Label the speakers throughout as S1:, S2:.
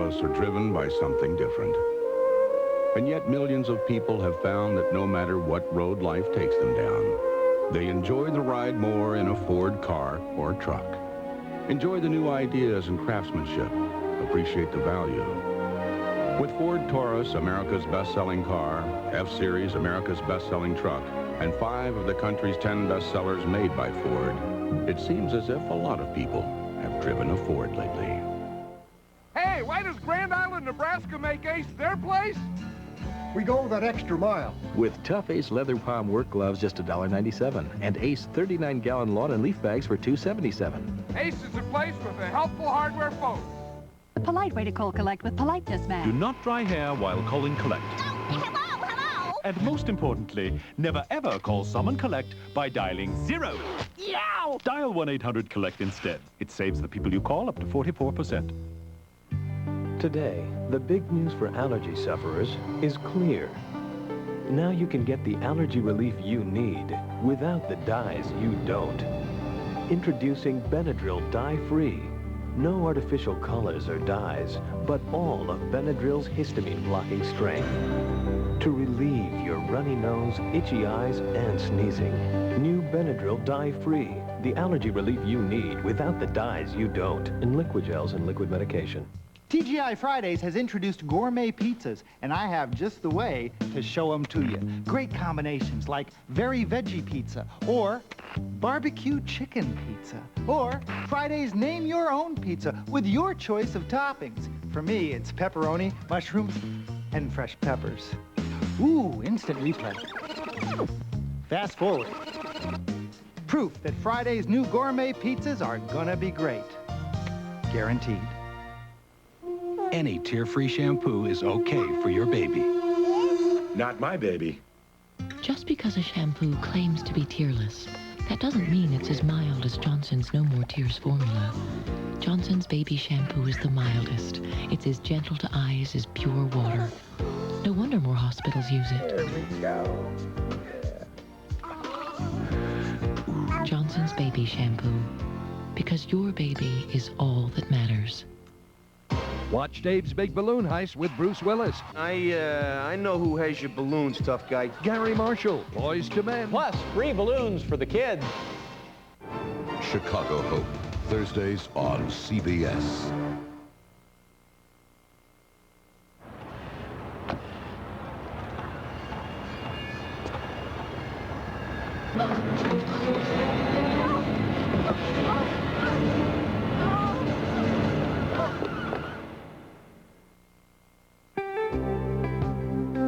S1: us are driven by something different. And yet millions of people have found that no matter what road life takes them down, they enjoy the ride more in a Ford car or truck. Enjoy the new ideas and craftsmanship. Appreciate the value. With Ford Taurus, America's best-selling car, F-Series, America's best-selling truck, and 5 of the country's 10 bestsellers made by Ford, it seems as if a lot of people have driven a Ford lately.
S2: Hey, why does Grand Island, Nebraska make Ace their place?
S3: We go that extra mile.
S4: With tough Ace leather palm work gloves, just $1.97, and Ace 39-gallon lawn and leaf bags for $2.77.
S2: Ace is the place for the helpful hardware folks.
S5: The polite way to call collect with Politeness Man.
S6: Do not dry hair while calling collect.
S5: Hello!
S6: And most importantly, never ever call Summon Collect by dialing 0.
S5: Yow!
S6: Dial 1-800-COLLECT instead. It saves the people you call up to 44%.
S4: Today, the big news for allergy sufferers is clear. Now you can get the allergy relief you need without the dyes you don't. Introducing Benadryl Dye-Free. No artificial colors or dyes, but all of Benadryl's histamine-blocking strength. To relieve your runny nose, itchy eyes, and sneezing. New Benadryl Dye-Free. The allergy relief you need without the dyes you don't. In liquid gels and liquid medication.
S7: TGI Fridays has introduced gourmet pizzas, and I have just the way to show them to you. Great combinations like very veggie pizza, or barbecue chicken pizza, or Friday's name your own pizza with your choice of toppings. For me, it's pepperoni, mushrooms, and fresh peppers. Ooh, instant replay. Fast forward. Proof that Friday's new gourmet pizzas are gonna be great. Guaranteed.
S8: Any tear-free shampoo is okay for your baby.
S9: Not my baby.
S10: Just because a shampoo claims to be tearless, that doesn't mean it's as mild as Johnson's No More Tears formula. Johnson's baby shampoo is the mildest. It's as gentle to eyes as pure water. No wonder more hospitals use it.
S7: There we go.
S10: Yeah. Johnson's baby shampoo. Because your baby is all that matters.
S11: Watch Dave's Big Balloon Heist with Bruce Willis.
S12: I know who has your balloons, tough guy.
S11: Gary Marshall, Boys to Men.
S13: Plus, free balloons for the kids.
S1: Chicago Hope, Thursdays on CBS.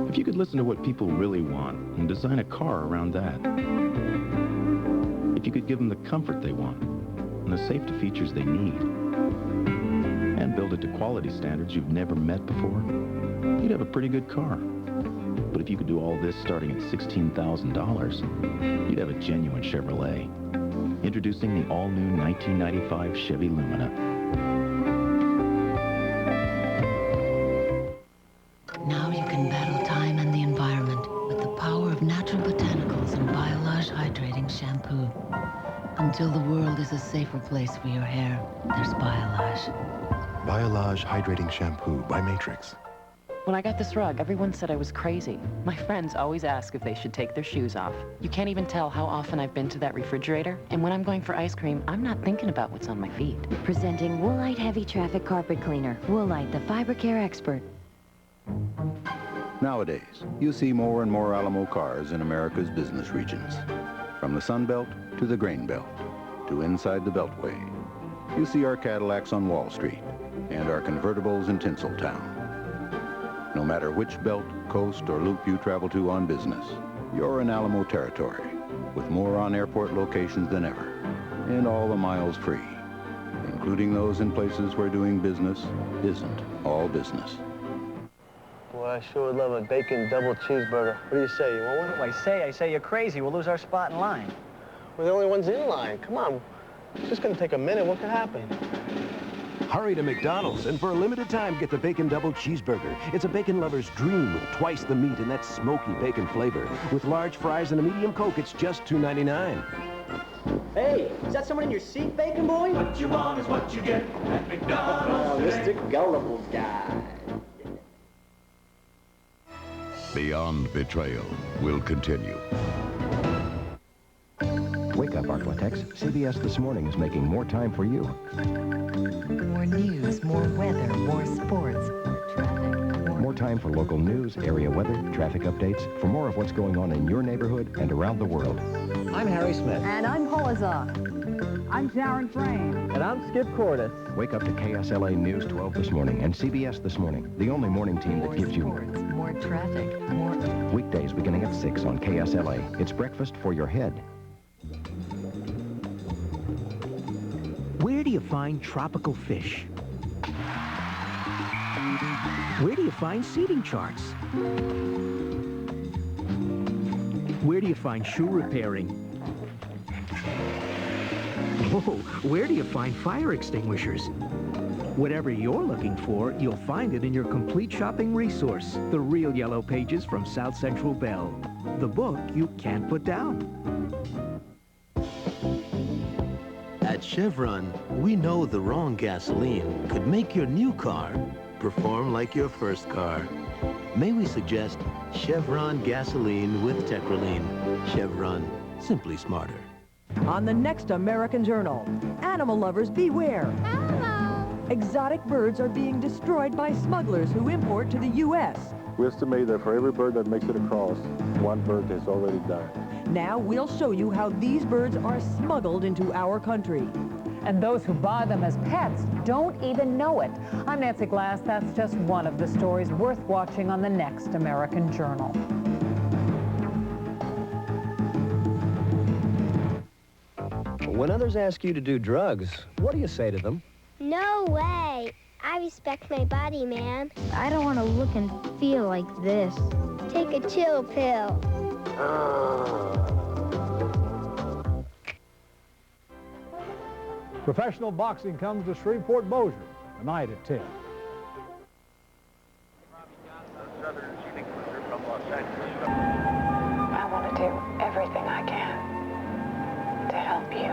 S14: If you could listen to what people really want and design a car around that. If you could give them the comfort they want and the safety features they need and build it to quality standards you've never met before, you'd have a pretty good car. But if you could do all this starting at $16,000, you'd have a genuine Chevrolet. Introducing the all-new 1995 Chevy Lumina.
S10: Now you can battle time and the environment with the power of natural botanicals and Biolage hydrating shampoo. Until the world is a safer place for your hair, there's Biolage.
S15: Biolage hydrating shampoo by Matrix.
S16: When I got this rug, everyone said I was crazy. My friends always ask if they should take their shoes off. You can't even tell how often I've been to that refrigerator. And when I'm going for ice cream, I'm not thinking about what's on my feet.
S17: Presenting Woolite Heavy Traffic Carpet Cleaner. Woolite, the fiber care expert.
S18: Nowadays, you see more and more Alamo cars in America's business regions. From the Sun Belt to the Grain Belt to inside the Beltway. You see our Cadillacs on Wall Street and our convertibles in Tinseltown. No matter which belt, coast, or loop you travel to on business, you're in Alamo territory with more on-airport locations than ever and all the miles free, including those in places where doing business isn't all business.
S12: Boy, I sure would love a bacon double cheeseburger. What do you say? You want one?
S7: Oh, I say you're crazy. We'll lose our spot in line.
S12: We're the only ones in line. Come on. It's just gonna take a minute. What could happen?
S19: Hurry to McDonald's, and for a limited time, get the Bacon Double Cheeseburger. It's a bacon lover's dream with twice the meat and that smoky bacon flavor. With large fries and a medium Coke, it's just $2.99.
S20: Hey, is that someone in your seat, Bacon Boy?
S6: What you want is what you get at McDonald's.
S20: Oh, Mr. Gullible Guy.
S1: Beyond Betrayal will continue.
S11: Wake up, Arklatex. CBS This Morning is making more time for you.
S21: More news, more weather, more sports.
S11: More time for local news, area weather, traffic updates, for more of what's going on in your neighborhood and around the world.
S20: I'm Harry Smith.
S22: And I'm Paula Zah. I'm Sharon Frame.
S20: And I'm Skip Cordis.
S11: Wake up to KSLA News 12 this morning and CBS This Morning, the only morning team that gives you
S21: more traffic, more...
S11: Weekdays beginning at 6 on KSLA. It's breakfast for your head.
S23: Where do you find tropical fish? Where do you find seating charts? Where do you find shoe repairing? Oh, where do you find fire extinguishers? Whatever you're looking for, you'll find it in your complete shopping resource, The Real Yellow Pages from South Central Bell. The book you can't put down.
S24: At Chevron, we know the wrong gasoline could make your new car perform like your first car. May we suggest Chevron gasoline with tetraline. Chevron, simply smarter.
S25: On the next American Journal, animal lovers beware. Exotic birds are being destroyed by smugglers who import to the U.S.
S26: We estimate that for every bird that makes it across, one bird has already died.
S25: Now we'll show you how these birds are smuggled into our country.
S27: And those who buy them as pets don't even know it. I'm Nancy Glass. That's just one of the stories worth watching on the next American Journal.
S28: When others ask you to do drugs, what do you say to them?
S29: No way. I respect my body, man. I don't want to look and feel like this. Take a chill pill.
S2: Professional boxing comes to Shreveport Bossier tonight at 10.
S30: I want to do everything I can to help you.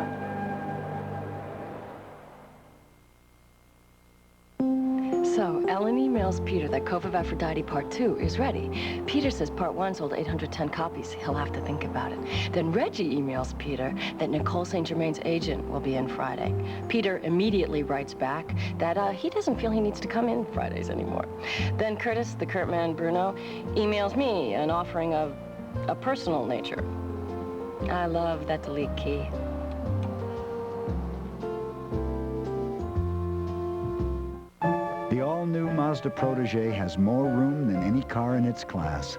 S31: So, Ellen emails Peter that Cove of Aphrodite Part 2 is ready. Peter says Part 1 sold 810 copies. He'll have to think about it. Then Reggie emails Peter that Nicole St. Germain's agent will be in Friday. Peter immediately writes back that he doesn't feel he needs to come in Fridays anymore. Then Curtis, the Kurt man Bruno, emails me an offering of a personal nature. I love that delete key.
S32: The all-new Mazda Protégé has more room than any car in its class.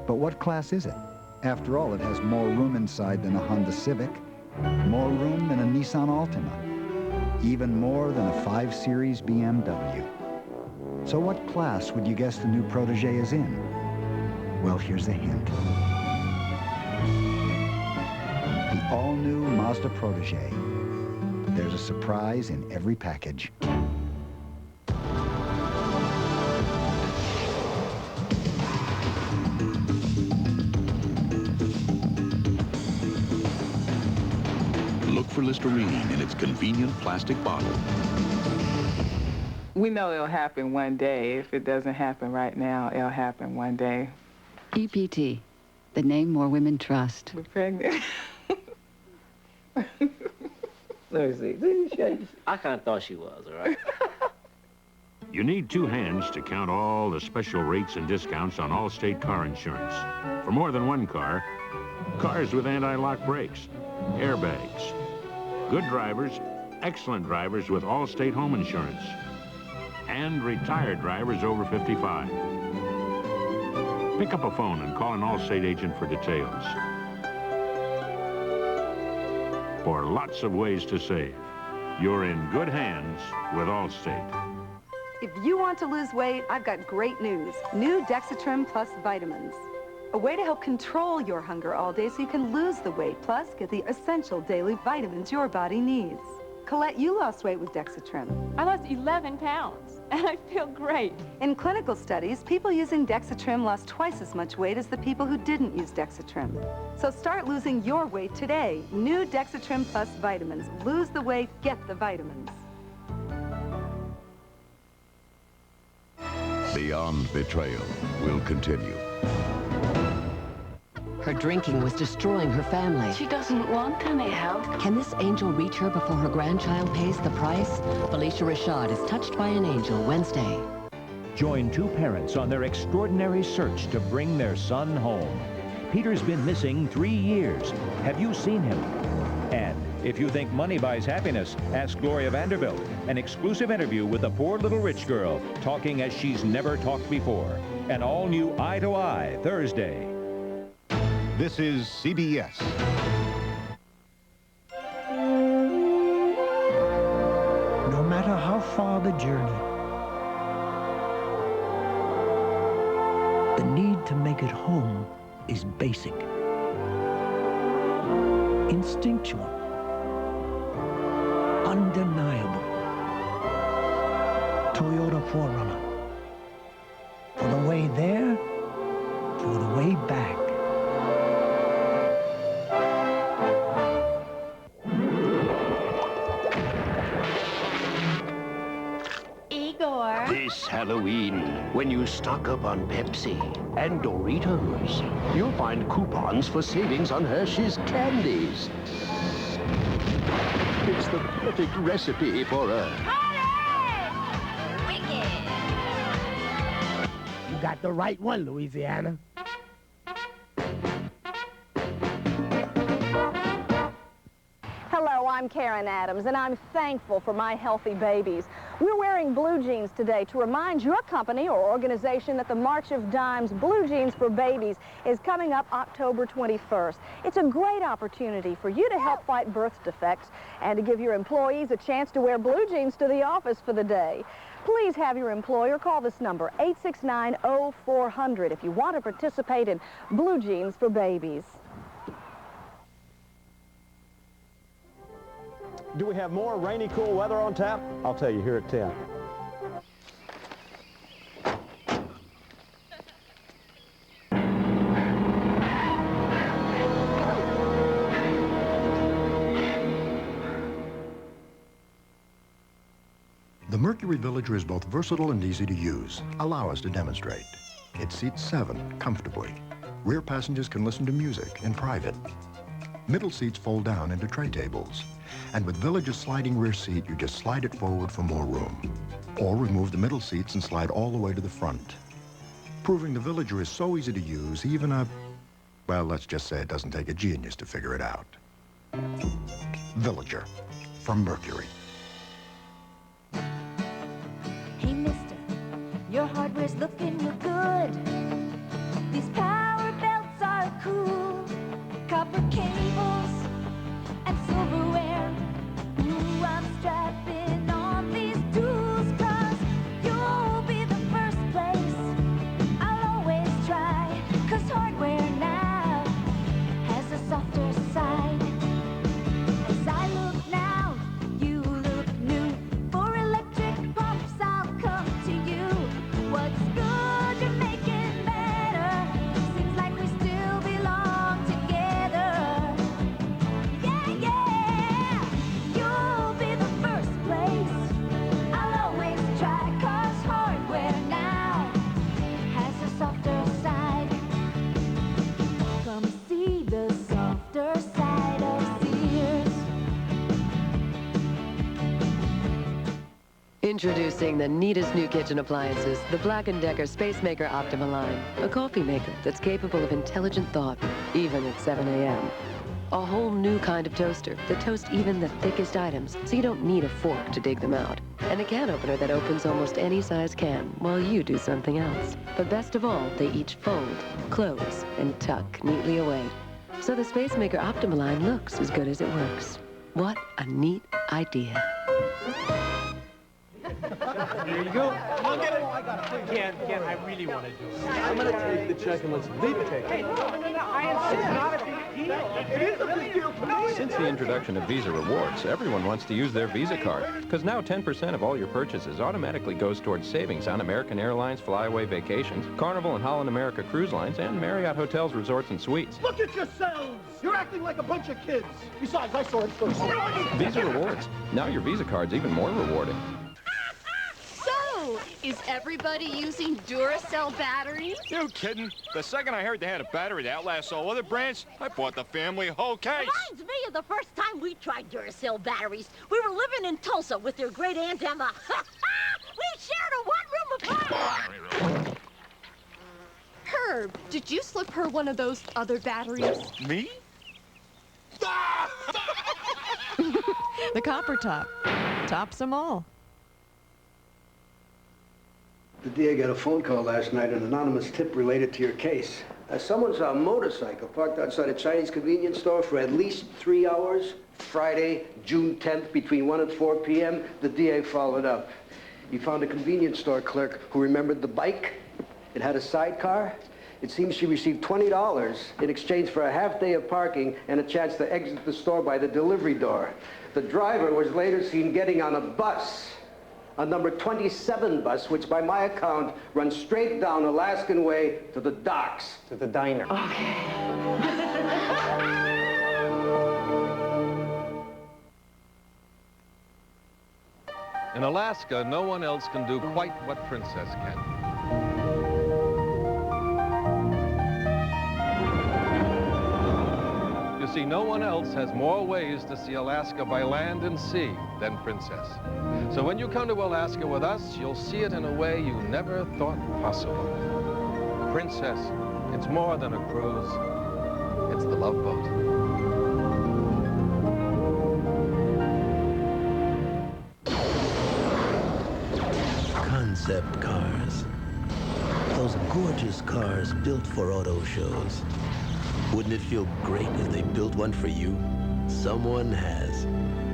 S32: But what class is it? After all, it has more room inside than a Honda Civic, more room than a Nissan Altima, even more than a 5 Series BMW. So what class would you guess the new Protégé is in? Well, here's a hint. The all-new Mazda Protégé. There's a surprise in every package.
S1: Look for Listerine in its convenient plastic bottle.
S33: We know it'll happen one day. If it doesn't happen right now, it'll happen one day.
S34: EPT, the name more women trust.
S33: We're pregnant.
S12: Let me see. I kind of thought she was, all right?
S35: You need 2 hands to count all the special rates and discounts on Allstate car insurance. For more than one car, cars with anti-lock brakes, airbags, good drivers, excellent drivers with Allstate home insurance, and retired drivers over 55. Pick up a phone and call an Allstate agent for details. For lots of ways to save, you're in good hands with Allstate.
S36: If you want to lose weight, I've got great news. New Dexatrrim Plus vitamins. A way to help control your hunger all day so you can lose the weight, plus get the essential daily vitamins your body needs. Colette, you lost weight with Dexatrrim.
S3: I lost 11 pounds, and I feel great.
S36: In clinical studies, people using Dexatrrim lost twice as much weight as the people who didn't use Dexatrrim. So start losing your weight today. New Dexatrrim Plus vitamins. Lose the weight, get the vitamins.
S1: Beyond Betrayal will continue.
S4: Her drinking was destroying her family.
S31: She doesn't want any help.
S4: Can this angel reach her before her grandchild pays the price? Felicia Rashad is touched by an angel Wednesday.
S23: Join two parents on their extraordinary search to bring their son home. Peter's been missing 3 years. Have you seen him? And if you think money buys happiness, ask Gloria Vanderbilt. An exclusive interview with a poor little rich girl, talking as she's never talked before. An all-new Eye to Eye, Thursday.
S5: This is CBS.
S6: No matter how far the journey, the need to make it home is basic, instinctual, undeniable. Toyota 4Runner. For the way there, for the way back.
S7: This Halloween, when you stock up on Pepsi and Doritos, you'll find coupons for savings on Hershey's candies. It's the perfect recipe for a...
S8: You got the right one, Louisiana.
S9: Hello, I'm Karen Adams, and I'm thankful for my healthy babies. We're wearing blue jeans today to remind your company or organization that the March of Dimes Blue Jeans for Babies is coming up October 21st. It's a great opportunity for you to help fight birth defects and to give your employees a chance to wear blue jeans to the office for the day. Please have your employer call this number, 869-0400, if you want to participate in Blue Jeans for Babies.
S10: Do we have more rainy, cool weather on tap? I'll tell you here at 10.
S11: The Mercury Villager is both versatile and easy to use. Allow us to demonstrate. It seats 7 comfortably. Rear passengers can listen to music in private. Middle seats fold down into tray tables. And with Villager's sliding rear seat, you just slide it forward for more room. Or remove the middle seats and slide all the way to the front. Proving the Villager is so easy to use, even well, let's just say it doesn't take a genius to figure it out. Villager from Mercury.
S13: Hey, mister, your hardware's looking real good. These power belts are cool. Copper cables and silverware. Ooh, I'm strapping on these tools, 'cause you'll be the first place I'll always try. 'Cause hardware now has a softer side. As I look now, you look new. For electric pumps, I'll come to you. What's good, you're making better. Seems like we still belong together. Yeah, yeah. You'll be the first place I'll always try. 'Cause hardware now has a softer side. Come see the softer side of Sears.
S31: Introducing the neatest new kitchen appliances, the Black & Decker Spacemaker Optima line. A coffee maker that's capable of intelligent thought, even at 7 a.m. A whole new kind of toaster that toasts even the thickest items, so you don't need a fork to dig them out. And a can opener that opens almost any size can while you do something else. But best of all, they each fold, close, and tuck neatly away. So the Spacemaker Optima line looks as good as it works. What a neat idea.
S2: Here you go. Come on, get it. I got it. Ken, I really want to do it.
S12: I'm going to take the check and let's leave it.
S2: Hey, no, I insist. Not a big deal. It is a big deal to me.
S14: Since the introduction of Visa Rewards, everyone wants to use their Visa card, because now 10% of all your purchases automatically goes towards savings on American Airlines Flyaway Vacations, Carnival and Holland America Cruise Lines, and Marriott Hotels, Resorts, and Suites.
S15: Look at yourselves! You're acting like a bunch of kids. Besides, I saw it first.
S14: Visa Rewards. Now your Visa card's even more rewarding.
S16: So, is everybody using Duracell batteries?
S17: You kidding? The second I heard they had a battery that outlasts all other brands, I bought the family whole case.
S18: Reminds me of the first time we tried Duracell batteries. We were living in Tulsa with your great aunt Emma. We shared a one-room apartment.
S16: Herb, did you slip her one of those other batteries?
S17: Me?
S19: The copper top. Tops them all.
S20: The DA got a phone call last night, an anonymous tip related to your case. Someone saw a motorcycle parked outside a Chinese convenience store for at least 3 hours. Friday, June 10th, between 1 and 4 p.m., the DA followed up. He found a convenience store clerk who remembered the bike. It had a sidecar. It seems she received $20 in exchange for a half day of parking and a chance to exit the store by the delivery door. The driver was later seen getting on a bus, a number 27 bus, which by my account runs straight down Alaskan Way to the docks.
S12: To the diner.
S18: Okay.
S21: In Alaska, no one else can do quite what Princess can. You see, no one else has more ways to see Alaska by land and sea than Princess. So when you come to Alaska with us, you'll see it in a way you never thought possible. Princess, it's more than a cruise. It's the Love Boat.
S22: Concept cars. Those gorgeous cars built for auto shows. Wouldn't it feel great if they built one for you? Someone has.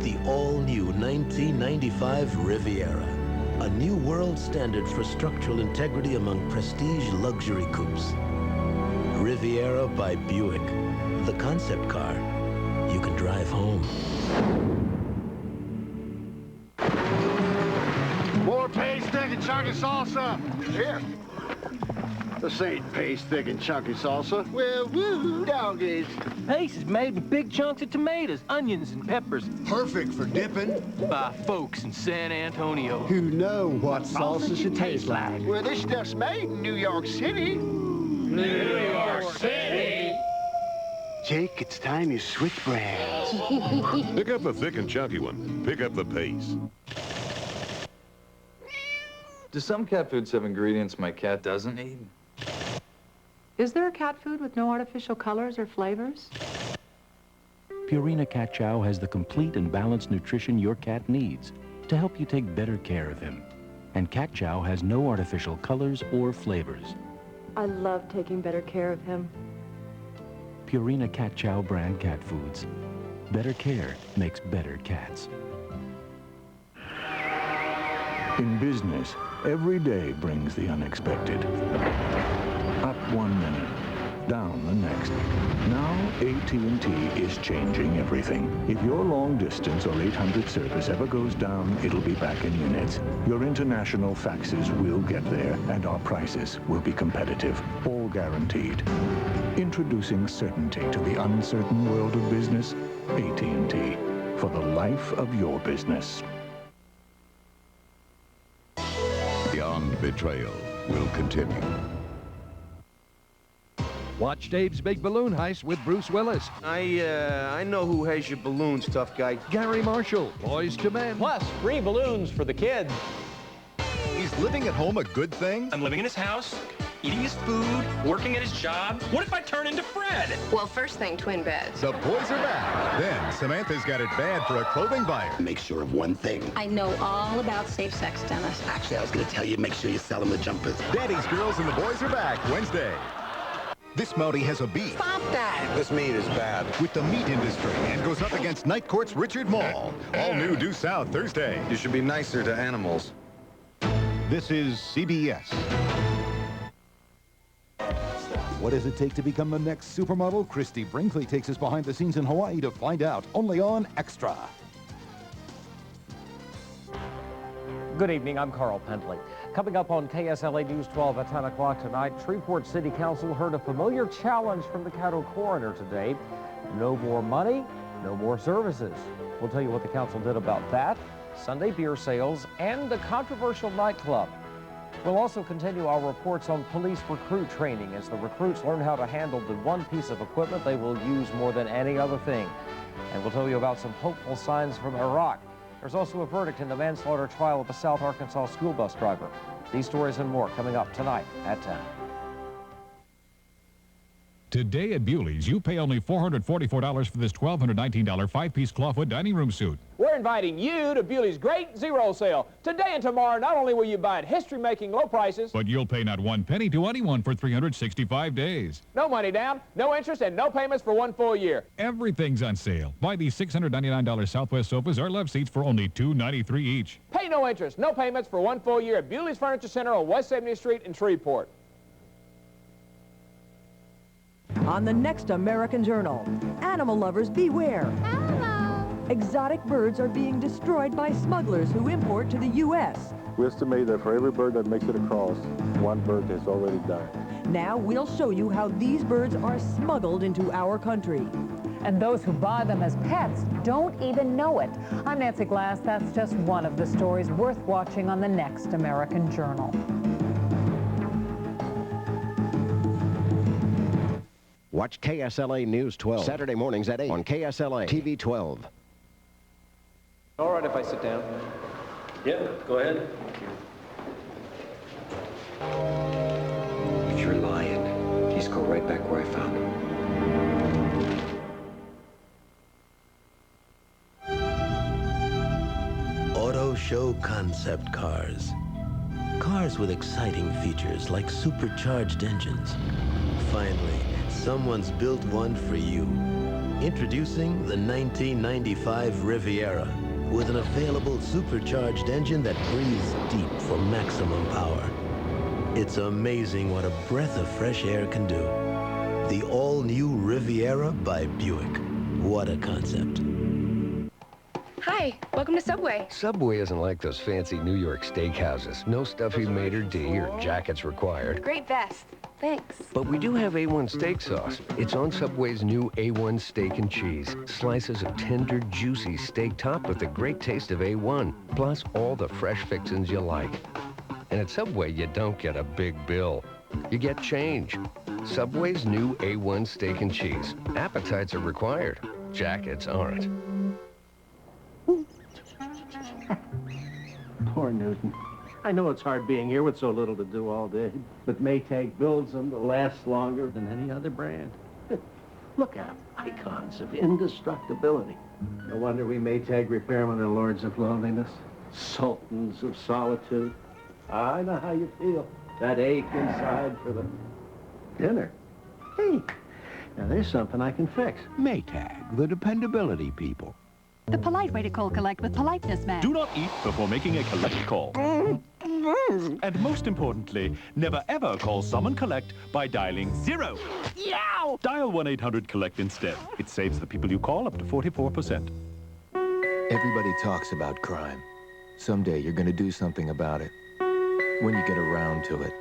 S22: The all-new 1995 Riviera. A new world standard for structural integrity among prestige luxury coupes. Riviera by Buick. The concept car you can drive home.
S24: More paste, thick, and chunky salsa. Here. This ain't paste, thick, and chunky salsa. Well, woo, doggies.
S2: Paste is made with big chunks of tomatoes, onions, and peppers.
S24: Perfect for dipping.
S2: By folks in San Antonio.
S24: Who know what salsa should taste like. Well, this stuff's made in New York City.
S17: New York City!
S24: Jake, it's time you switch brands.
S25: Pick up the thick and chunky one. Pick up the paste.
S26: Do some cat foods have ingredients my cat doesn't need?
S27: Is there a cat food with no artificial colors or flavors?
S28: Purina Cat Chow has the complete and balanced nutrition your cat needs to help you take better care of him. And Cat Chow has no artificial colors or flavors.
S27: I love taking better care of him.
S28: Purina Cat Chow brand cat foods. Better care makes better cats.
S1: In business, every day brings the unexpected. Up 1 minute, down the next. Now AT&T is changing everything. If your long distance or 800 service ever goes down, it'll be back in minutes. Your international faxes will get there, and our prices will be competitive, all guaranteed. Introducing certainty to the uncertain world of business. AT&T, for the life of your business. Beyond Betrayal will continue.
S23: Watch Dave's Big Balloon Heist with Bruce Willis.
S12: I know who has your balloons, tough guy.
S23: Gary Marshall, Boys to Men.
S10: Plus, free balloons for the kids.
S5: Is living at home a good thing?
S29: I'm living in his house, eating his food, working at his job. What if I turn into Fred?
S31: Well, first thing, twin beds.
S5: The boys are back. Then Samantha's got it bad for a clothing buyer.
S37: Make sure of one thing.
S38: I know all about safe sex, Dennis.
S37: Actually, I was going to tell you, make sure you sell them the jumpers.
S5: Daddy's Girls and the Boys are back Wednesday. This Mountie has a beef.
S38: Stop that!
S37: This meat is bad.
S5: With the meat industry and goes up against Night Court's Richard Mall. All new due south Thursday.
S26: You should be nicer to animals.
S5: This is CBS.
S3: What does it take to become the next supermodel? Christy Brinkley takes us behind the scenes in Hawaii to find out, only on Extra.
S4: Good evening, I'm Carl Pendley. Coming up on KSLA News 12 at 10 o'clock tonight, Shreveport City Council heard a familiar challenge from the cattle coroner today. No more money, no more services. We'll tell you what the council did about that, Sunday beer sales, and a controversial nightclub. We'll also continue our reports on police recruit training as the recruits learn how to handle the one piece of equipment they will use more than any other thing. And we'll tell you about some hopeful signs from Iraq. There's also a verdict in the manslaughter trial of a South Arkansas school bus driver. These stories and more coming up tonight at 10.
S6: Today at Bewley's, you pay only $444 for this $1,219 5-piece clawfoot dining room suit.
S2: We're inviting you to Bewley's Great Zero Sale. Today and tomorrow, not only will you buy at history-making low prices,
S6: but you'll pay not one penny to anyone for 365 days.
S2: No money down, no interest, and no payments for one full year.
S6: Everything's on sale. Buy these $699 Southwest sofas or love seats for only $293 each.
S2: Pay no interest, no payments for one full year at Bewley's Furniture Center on West 70th Street in Shreveport.
S7: On the next American Journal, animal lovers beware. Hello. Exotic birds are being destroyed by smugglers who import to the U.S.
S10: We estimate that for every bird that makes it across, one bird has already died.
S7: Now we'll show you how these birds are smuggled into our country.
S27: And those who buy them as pets don't even know it. I'm Nancy Glass. That's just one of the stories worth watching on the next American Journal.
S8: Watch KSLA News 12, Saturday mornings at 8 on KSLA-TV 12.
S9: All right if I sit down. Yeah, go ahead.
S20: If you're lying, just go right back where I found him.
S22: Auto show concept cars. Cars with exciting features like supercharged engines. Finally, someone's built one for you. Introducing the 1995 Riviera with an available supercharged engine that breathes deep for maximum power. It's amazing what a breath of fresh air can do. The all-new Riviera by Buick. What a concept.
S11: Hi, welcome to Subway.
S13: Subway isn't like those fancy New York steakhouses. No stuffy maitre d' or jackets required.
S11: Great vest. Thanks.
S13: But we do have A1 steak sauce. It's on Subway's new A1 steak and cheese. Slices of tender, juicy steak topped with the great taste of A1, plus all the fresh fixins you like. And at Subway, you don't get a big bill. You get change. Subway's new A1 steak and cheese. Appetites are required. Jackets aren't.
S14: Poor Newton. I know it's hard being here with so little to do all day, but Maytag builds them to last longer than any other brand. Look at them, icons of indestructibility. No wonder we Maytag repairmen are lords of loneliness, sultans of solitude. I know how you feel, that ache inside for the dinner. Hey, now there's something I can fix.
S15: Maytag, the dependability people.
S16: The polite way to call collect with politeness, man.
S19: Do not eat before making a collect call. And most importantly, never ever call Summon Collect by dialing 0. Yow! Dial 1-800-COLLECT instead. It saves the people you call up to 44%.
S30: Everybody talks about crime. Someday you're going to do something about it. When you get around to it.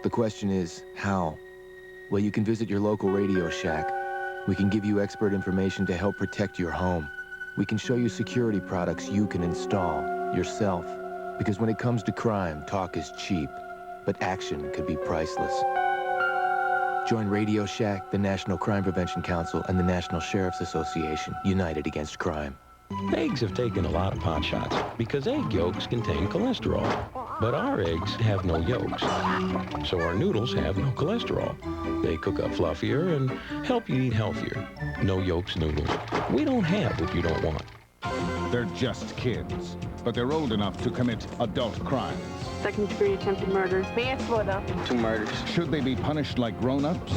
S30: The question is, how? Well, you can visit your local Radio Shack. We can give you expert information to help protect your home. We can show you security products you can install yourself. Because when it comes to crime, talk is cheap, but action could be priceless. Join Radio Shack, the National Crime Prevention Council, and the National Sheriff's Association, united against crime.
S28: Eggs have taken a lot of pot shots because egg yolks contain cholesterol. But our eggs have no yolks, so our noodles have no cholesterol. They cook up fluffier and help you eat healthier. No yolks noodles. We don't have what you don't want.
S32: They're just kids, but they're old enough to commit adult crimes.
S33: Second-degree attempted murder. Manslaughter.
S32: 2 murders. Should they be punished like grown-ups?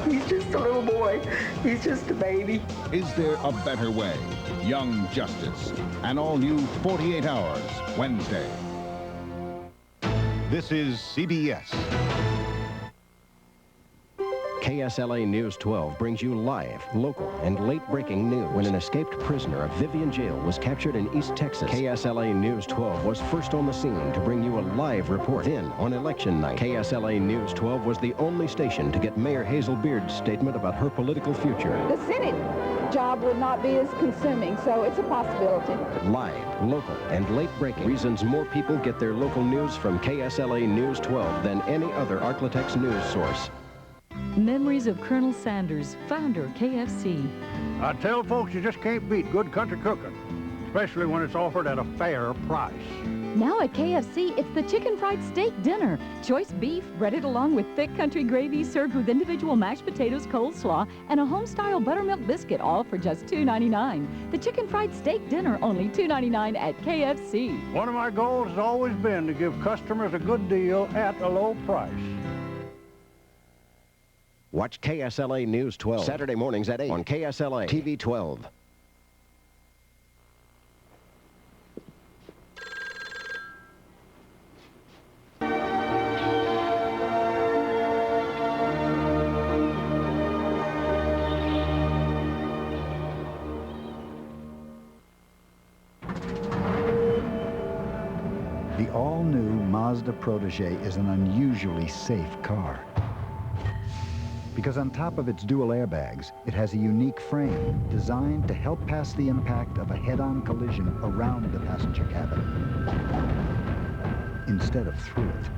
S33: He's just a little boy. He's just a baby.
S32: Is there a better way? Young Justice. An all-new 48 Hours, Wednesday. This is CBS.
S8: KSLA News 12 brings you live, local, and late-breaking news. When an escaped prisoner of Vivian Jail was captured in East Texas, KSLA News 12 was first on the scene to bring you a live report. Then, on election night, KSLA News 12 was the only station to get Mayor Hazel Beard's statement about her political future.
S1: The Senate job would not be as consuming, so it's a possibility.
S8: Live, local, and late-breaking. Reasons more people get their local news from KSLA News 12 than any other Arklatex news source.
S3: Memories of Colonel Sanders, founder KFC.
S5: I tell folks you just can't beat good country cooking, especially when it's offered at a fair price.
S16: Now at KFC, it's the chicken fried steak dinner. Choice beef, breaded along with thick country gravy, served with individual mashed potatoes, coleslaw, and a home-style buttermilk biscuit, all for just $2.99. The chicken fried steak dinner, only $2.99 at KFC.
S5: One of my goals has always been to give customers a good deal at a low price.
S8: Watch KSLA News 12, Saturday mornings at 8 on KSLA TV 12.
S12: The all-new Mazda Protege is an unusually safe car. Because on top of its dual airbags, it has a unique frame designed to help pass the impact of a head-on collision around the passenger cabin instead of through it.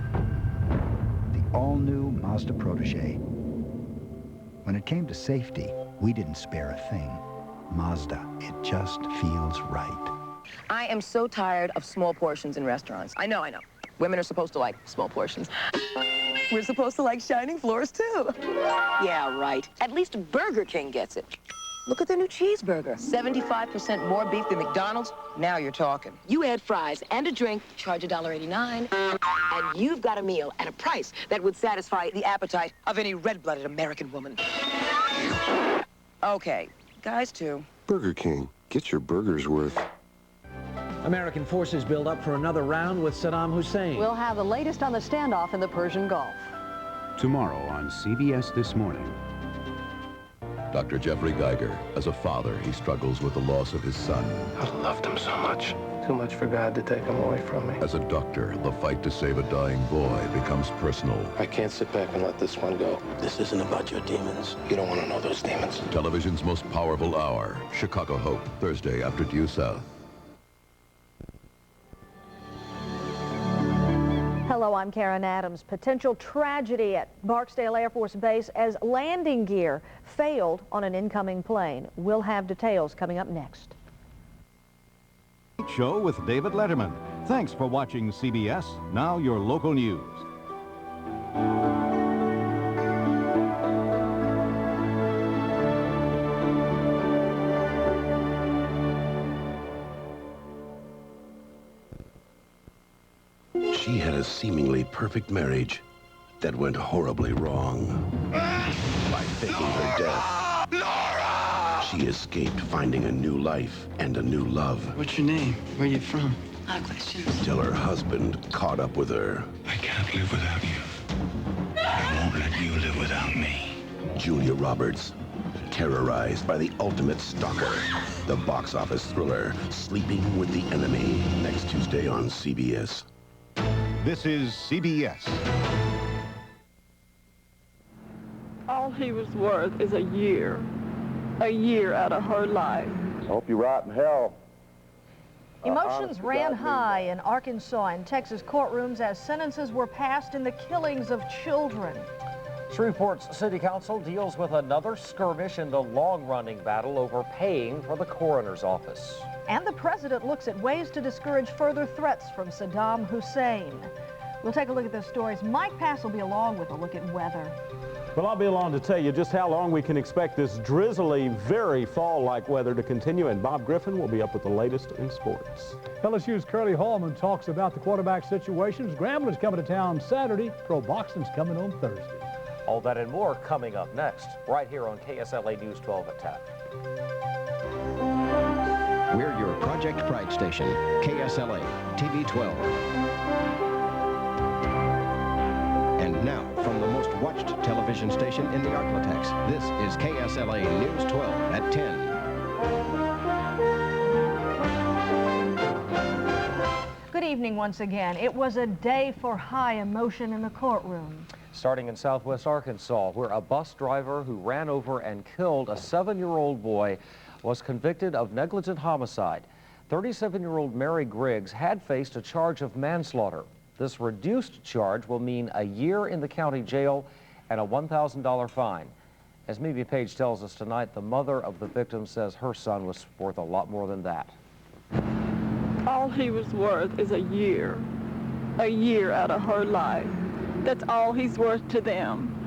S12: The all-new Mazda Protege. When it came to safety, we didn't spare a thing. Mazda, it just feels right.
S17: I am so tired of small portions in restaurants. I know. Women are supposed to like small portions. We're supposed to like shining floors, too. Yeah, right. At least Burger King gets it. Look at their new cheeseburger. 75% more beef than McDonald's. Now you're talking. You add fries and a drink, charge $1.89, and you've got a meal at a price that would satisfy the appetite of any red-blooded American woman. Okay, guys, too.
S18: Burger King. Get your burger's worth. American forces build up for another round with Saddam Hussein.
S7: We'll have the latest on the standoff in the Persian Gulf.
S21: Tomorrow on CBS This Morning.
S23: Dr. Jeffrey Geiger. As a father, he struggles with the loss of his son.
S9: I loved him so much. Too much for God to take him away from me.
S23: As a doctor, the fight to save a dying boy becomes personal.
S9: I can't sit back and let this one go. This isn't about your demons. You don't want to know those demons.
S23: Television's most powerful hour. Chicago Hope, Thursday after due south.
S24: Hello, I'm Karen Adams. Potential tragedy at Barksdale Air Force Base as landing gear failed on an incoming plane. We'll have details coming up next.
S10: Show with David Letterman. Thanks for watching CBS. Now your local news.
S23: She had a seemingly perfect marriage that went horribly wrong. By faking her death, Laura! She escaped, finding a new life and a new love.
S9: What's your name? Where are you from?
S23: Questions. Till her husband caught up with her.
S25: I can't live without you. I won't let you live without me.
S23: Julia Roberts, terrorized by the ultimate stalker. The box office thriller, Sleeping with the Enemy, next Tuesday on CBS.
S32: This is CBS.
S26: All he was worth is a year out of her life.
S10: I hope you rot in hell.
S7: Emotions ran high in Arkansas and Texas courtrooms as sentences were passed in the killings of children.
S4: Shreveport's City Council deals with another skirmish in the long-running battle over paying for the coroner's office.
S7: And the president looks at ways to discourage further threats from Saddam Hussein. We'll take a look at those stories. Mike Pass will be along with a look at weather.
S10: Well, I'll be along to tell you just how long we can expect this drizzly, very fall-like weather to continue, and Bob Griffin will be up with the latest in sports.
S29: LSU's Curly Hallman talks about the quarterback situations. Gramblin's coming to town Saturday. Pro Boxing's coming on Thursday.
S4: All that and more coming up next, right here on KSLA News 12 at 10.
S8: We're your Project Pride station, KSLA TV 12. television station in the Arklatex. This is KSLA News 12 at 10.
S24: Good evening once again. It was a day for high emotion in the courtroom.
S4: Starting in southwest Arkansas, where a bus driver who ran over and killed a 7-year-old boy was convicted of negligent homicide. 37-year-old Mary Griggs had faced a charge of manslaughter. This reduced charge will mean a year in the county jail and a $1,000 fine. As Mimi Page tells us tonight, the mother of the victim says her son was worth a lot more than that.
S26: All he was worth is a year out of her life. That's all he's worth to them.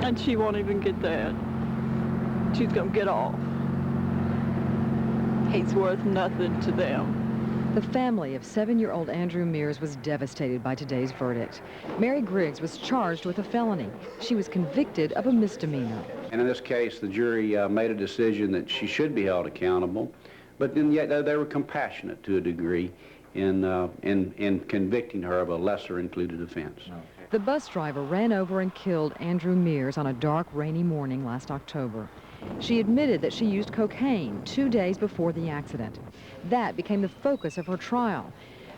S26: And she won't even get that. She's gonna get off. He's worth nothing to them.
S2: The family of 7-year-old Andrew Mears was devastated by today's verdict. Mary Griggs was charged with a felony. She was convicted of a misdemeanor.
S6: And in this case, the jury made a decision that she should be held accountable, but then yet they were compassionate to a degree in convicting her of a lesser included offense.
S2: The bus driver ran over and killed Andrew Mears on a dark, rainy morning last October. She admitted that she used cocaine 2 days before the accident. That became the focus of her trial.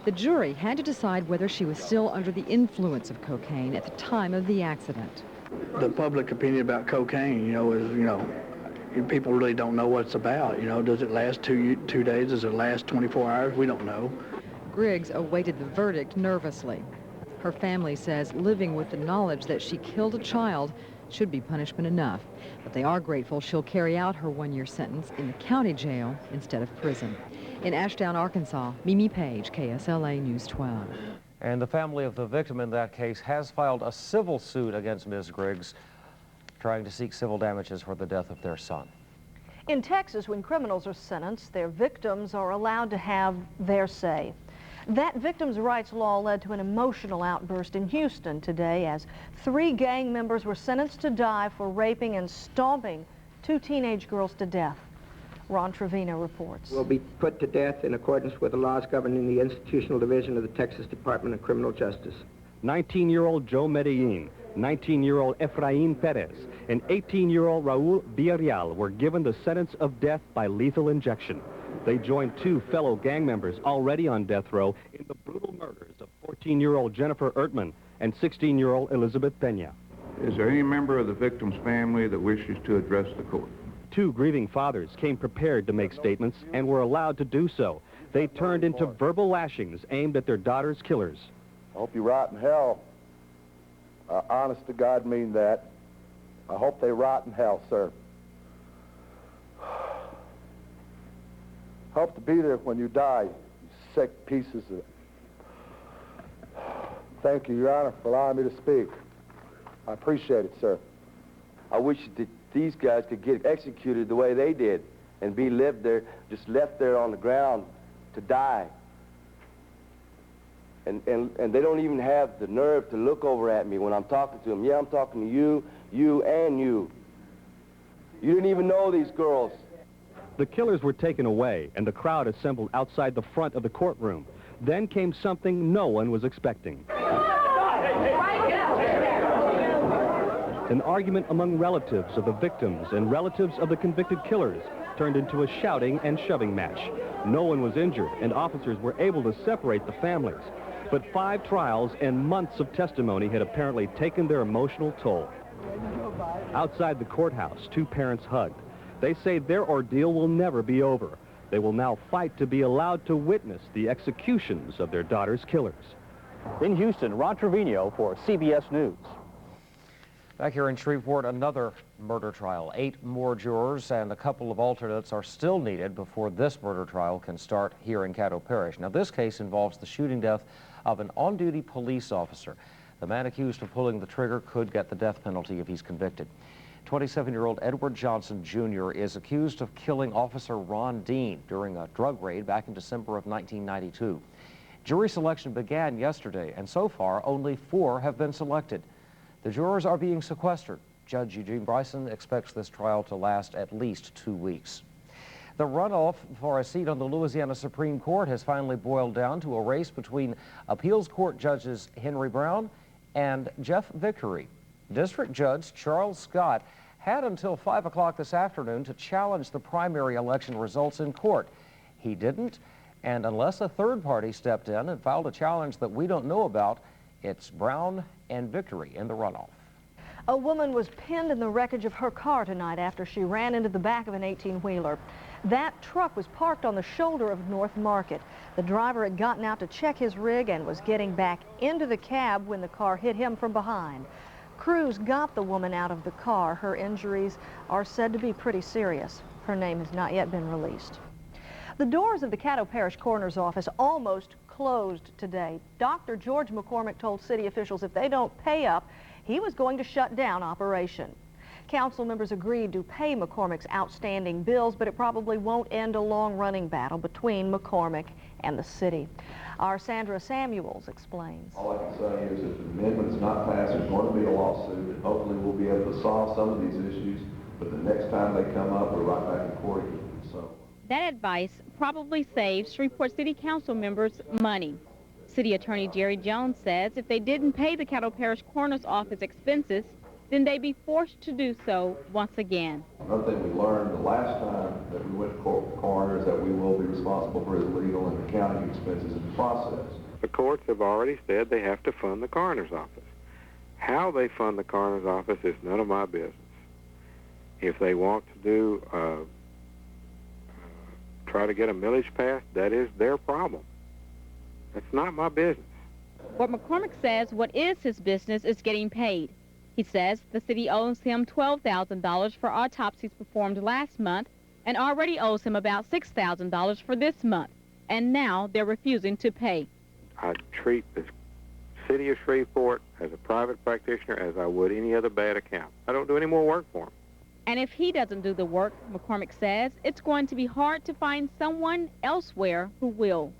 S2: The jury had to decide whether she was still under the influence of cocaine at the time of the accident.
S11: The public opinion about cocaine, is, people really don't know what it's about. Does it last 2 days? Does it last 24 hours? We don't know.
S2: Griggs awaited the verdict nervously. Her family says living with the knowledge that she killed a child should be punishment enough, but they are grateful she'll carry out her 1-year sentence in the county jail instead of prison. In Ashdown, Arkansas, Mimi Page, KSLA News 12.
S4: And the family of the victim in that case has filed a civil suit against Ms. Griggs, trying to seek civil damages for the death of their son.
S24: In Texas, when criminals are sentenced, their victims are allowed to have their say. That victims' rights law led to an emotional outburst in Houston today as 3 gang members were sentenced to die for raping and stomping 2 teenage girls to death. Ron Trevino reports.
S13: Will be put to death in accordance with the laws governing the Institutional Division of the Texas Department of Criminal Justice.
S14: 19-year-old Joe Medellin, 19-year-old Efrain Perez, and 18-year-old Raul Villarreal were given the sentence of death by lethal injection. They joined 2 fellow gang members already on death row in the brutal murders of 14-year-old Jennifer Ertman and 16-year-old Elizabeth Pena.
S15: Is there any member of the victim's family that wishes to address the court?
S14: 2 grieving fathers came prepared to make statements and were allowed to do so. They turned into verbal lashings aimed at their daughter's killers.
S19: I hope you rot in hell. Honest to God mean that. I hope they rot in hell, sir. Hope to be there when you die, you sick pieces of... Thank you, Your Honor, for allowing me to speak. I appreciate it, sir.
S20: I wish that these guys could get executed the way they did and be just left there on the ground to die. And they don't even have the nerve to look over at me when I'm talking to them. Yeah, I'm talking to you, and you. You didn't even know these girls.
S14: The killers were taken away, and the crowd assembled outside the front of the courtroom. Then came something no one was expecting. An argument among relatives of the victims and relatives of the convicted killers turned into a shouting and shoving match. No one was injured, and officers were able to separate the families. But 5 trials and months of testimony had apparently taken their emotional toll. Outside the courthouse, 2 parents hugged. They say their ordeal will never be over. They will now fight to be allowed to witness the executions of their daughter's killers.
S22: In Houston, Ron Trevino for CBS News.
S4: Back here in Shreveport, another murder trial. 8 more jurors and a couple of alternates are still needed before this murder trial can start here in Caddo Parish. Now, this case involves the shooting death of an on-duty police officer. The man accused of pulling the trigger could get the death penalty if he's convicted. 27-year-old Edward Johnson, Jr. is accused of killing Officer Ron Dean during a drug raid back in December of 1992. Jury selection began yesterday, and so far, only 4 have been selected. The jurors are being sequestered. Judge Eugene Bryson expects this trial to last at least 2 weeks. The runoff for a seat on the Louisiana Supreme Court has finally boiled down to a race between appeals court judges Henry Brown and Jeff Vickery. District Judge Charles Scott had until 5 o'clock this afternoon to challenge the primary election results in court. He didn't, and unless a third party stepped in and filed a challenge that we don't know about, it's Brown and Vickery in the runoff.
S24: A woman was pinned in the wreckage of her car tonight after she ran into the back of an 18-wheeler. That truck was parked on the shoulder of North Market. The driver had gotten out to check his rig and was getting back into the cab when the car hit him from behind. Crews got the woman out of the car. Her injuries are said to be pretty serious. Her name has not yet been released. The doors of the Caddo Parish Coroner's Office almost closed today. Dr. George McCormick told city officials if they don't pay up, he was going to shut down operation. Council members agreed to pay McCormick's outstanding bills, but it probably won't end a long-running battle between McCormick and the city. Our Sandra Samuels explains.
S1: All I can say is if the amendment is not passed, there's going to be a lawsuit, and hopefully we'll be able to solve some of these issues, but the next time they come up, we're right back in court again. So
S3: that advice probably saves Shreveport City Council members money. City Attorney Jerry Jones says if they didn't pay the Caddo Parish Coroner's Office expenses, then they'd be forced to do so once again.
S1: Another thing we learned the last time that we went to court with the coroner is that we will be responsible for his legal and accounting expenses in the process.
S5: The courts have already said they have to fund the coroner's office. How they fund the coroner's office is none of my business. If they want to do try to get a millage passed, that is their problem. That's not my business.
S3: But McCormick says what is his business is getting paid. He says the city owes him $12,000 for autopsies performed last month and already owes him about $6,000 for this month. And now they're refusing to pay.
S5: I treat the city of Shreveport as a private practitioner as I would any other bad account. I don't do any more work for him.
S3: And if he doesn't do the work, McCormick says, it's going to be hard to find someone elsewhere who will.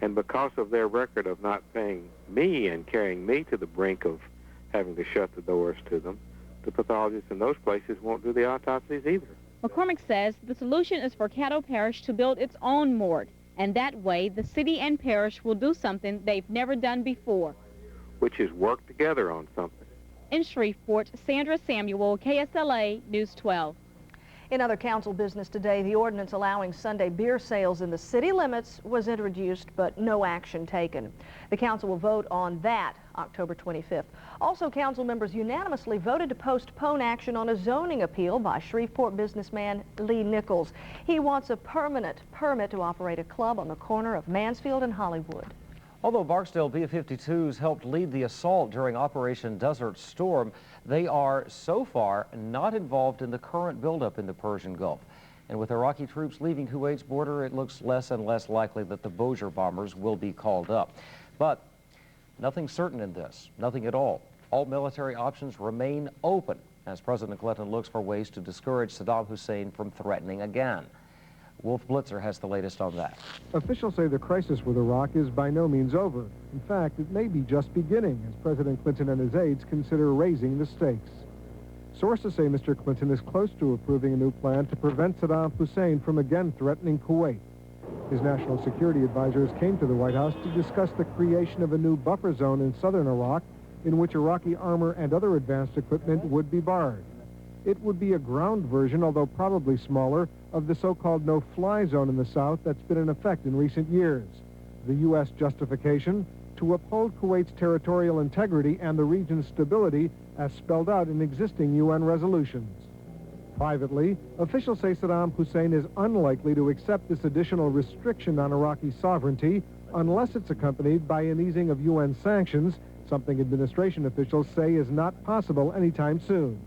S5: And because of their record of not paying me and carrying me to the brink of having to shut the doors to them, the pathologists in those places won't do the autopsies either.
S3: McCormick says the solution is for Caddo Parish to build its own morgue, and that way the city and parish will do something they've never done before.
S5: Which is work together on something.
S3: In Shreveport, Sandra Samuel, KSLA News 12.
S24: In other council business today, the ordinance allowing Sunday beer sales in the city limits was introduced, but no action taken. The council will vote on that October 25th. Also, council members unanimously voted to postpone action on a zoning appeal by Shreveport businessman Lee Nichols. He wants a permanent permit to operate a club on the corner of Mansfield and Hollywood.
S4: Although Barksdale B-52s helped lead the assault during Operation Desert Storm, they are so far not involved in the current buildup in the Persian Gulf. And with Iraqi troops leaving Kuwait's border, it looks less and less likely that the Bossier bombers will be called up. But nothing certain in this, nothing at all. All military options remain open as President Clinton looks for ways to discourage Saddam Hussein from threatening again. Wolf Blitzer has the latest on that.
S12: Officials say the crisis with Iraq is by no means over. In fact, it may be just beginning as President Clinton and his aides consider raising the stakes. Sources say Mr. Clinton is close to approving a new plan to prevent Saddam Hussein from again threatening Kuwait. His national security advisors came to the White House to discuss the creation of a new buffer zone in southern Iraq in which Iraqi armor and other advanced equipment would be barred. It would be a ground version, although probably smaller, of the so-called no-fly zone in the south that's been in effect in recent years. The U.S. justification? To uphold Kuwait's territorial integrity and the region's stability as spelled out in existing UN resolutions. Privately, officials say Saddam Hussein is unlikely to accept this additional restriction on Iraqi sovereignty unless it's accompanied by an easing of UN sanctions, something administration officials say is not possible anytime soon.